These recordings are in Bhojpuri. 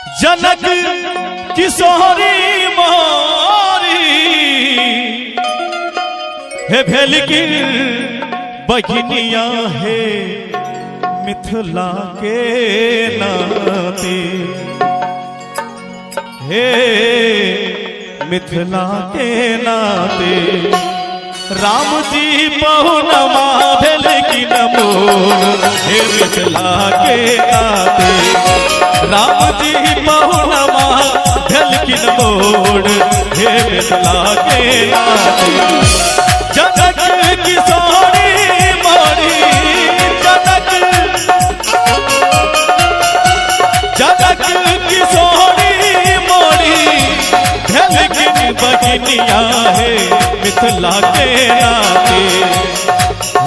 जनक किशोरी मोरी हे भेलकी बघनिया है मिथिला के नाते, हे मिथिला के नाते राम जी पहुनमा भेलकी नमो, हे मिथिला के नाते राम जी पहुनमा भेलकी मोड़, हे मिथिला के नाते जनक किशोरी मोरी, जनक किशोरी मोरी भेलकी बघनिया है मिथिला के नाते,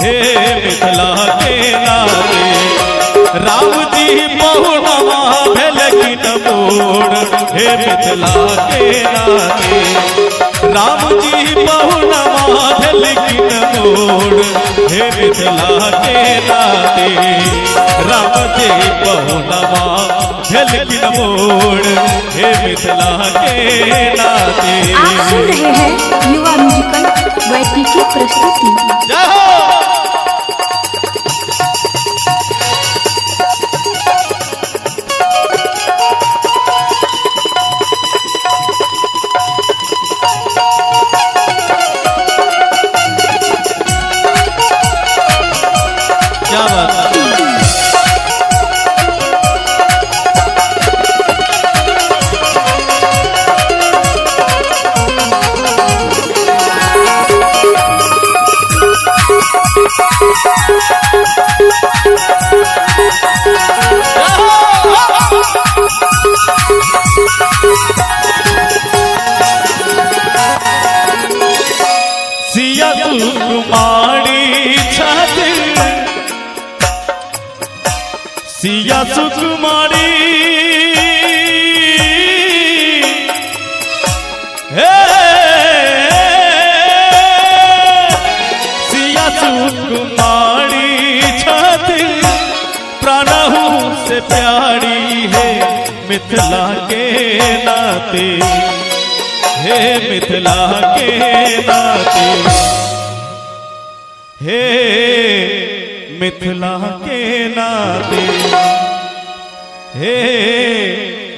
हे मिथिला के नाते राम जी पहुनमा भेलकी मोड़, हे मिथिला के नाते राम जी पहुनमा भेलकी मोड़, हे मिथिला के नाते राम जी पहुनमा भेलकी मोड़, हे मिथिला के नाते। आप सुन रहे हैं युवा म्यूजिकल वैटी की प्रस्तुति। जय हो। क्या बात है। सिया सुकुमारी छाती, सिया सुकुमारी हे सिया सुकुमारी छाती प्राणहु से प्यारी है मिथिला के नाते, हे मिथिला के नाते, हे मिथिला के नाते, हे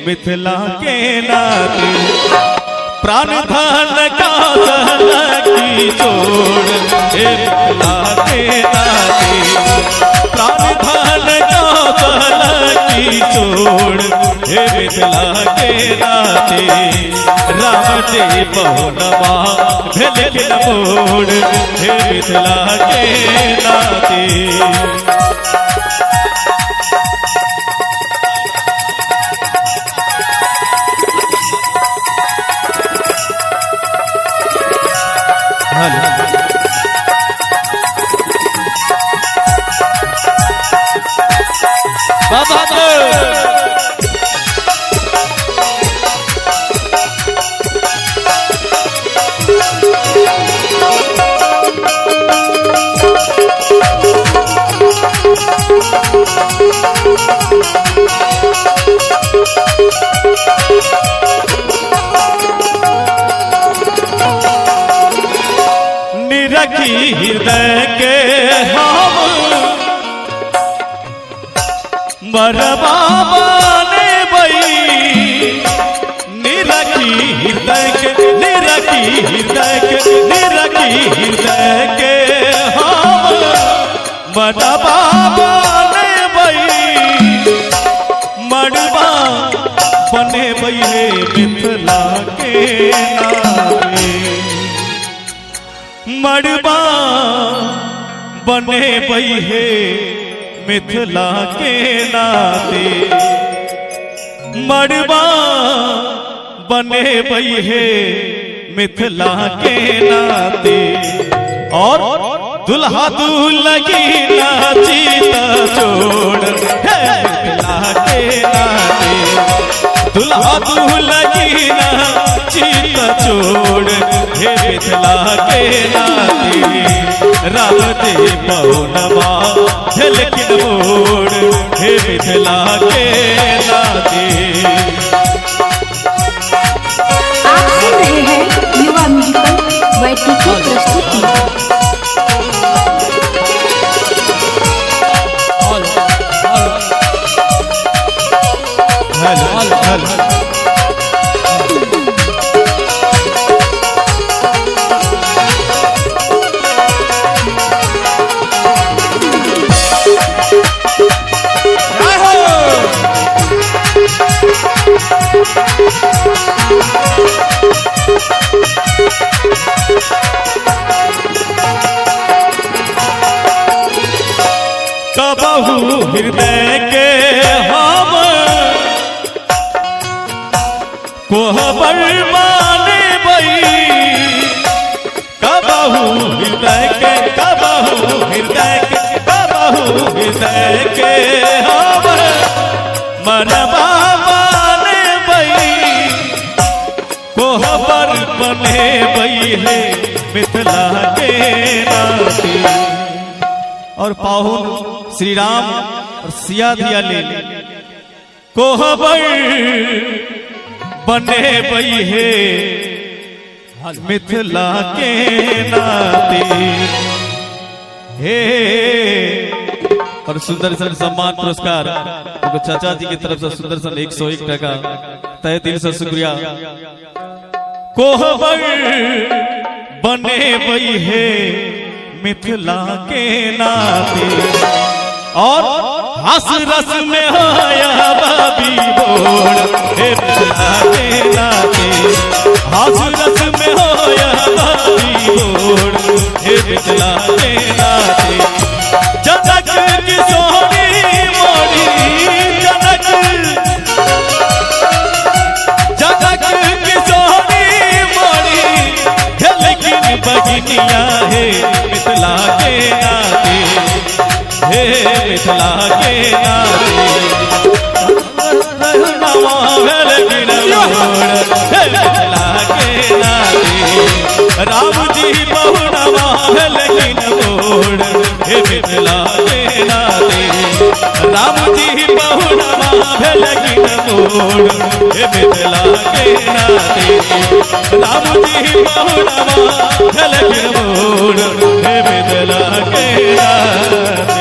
मिथिला के नाते प्राण धन का की जोड़, हे मिथिला के नाते प्राण धन का की जोड़, हे मिथिला के नाते राम जी पहुनमा भेलकी मोड़, हे मिथिला के नाते। बाबा निरखी हृदय के हम मरबा बने बई, निरखी हृदय के निरखी हृदय के निरखी हृदय के हम मरबा बने बई, मरबा बने बई है मिथिला के नाते, मरबा बने बई है मिथिला के नाते, मरबा बने बई है मिथिला के नाते और दुल्हा दुल्हगी नाची जोड़, हे मिथिला के नाते दुल्हा दुल्हगी नाची जोड़, हे मिथिला के नाते राम जी पहुनमा भेलकी मोड़, हे मिथिला के नाते। हल हल कबहू हृदय के हम कोहबर माने बई, कबहू हृदय के कबहू हृदय के कबहू हृदय के हम मनवा माने बई, कोहबर बने बई है मिथिला के नाती। और पाहुन श्री राम और सिया दिया ले कोहबर बने बई है मिथिला के नाते। हे और सुंदरसन सम्मान पुरस्कार तो चाचा जी की तरफ से सुंदरसन 101 टका तहे दिल से शुक्रिया। कोहबर बने बई है मिथिला के नाते और हंस रस में आया बाबी बोल हे मिथिला के नाते, हंस रस में आया बाबी बोल हे मिथिला के नाते। जनक की सोनी मोड़ी जनक जनक की सोनी मोड़ी है लेकिन बजनिया है मिथिला के नाते, हे मिथिला के नाते। नवा भेलखिन मोड़ हे मिथिला के नाते, राम जी बहुनवा भेलखिन मोड़ हे मिथिला के नाते, राम जी बहुनवा भेलखिन मोड़ हे मिथिला के नाते, राम जी बहुनवा भेलखिन मोड़ हे मिथिला के नाते।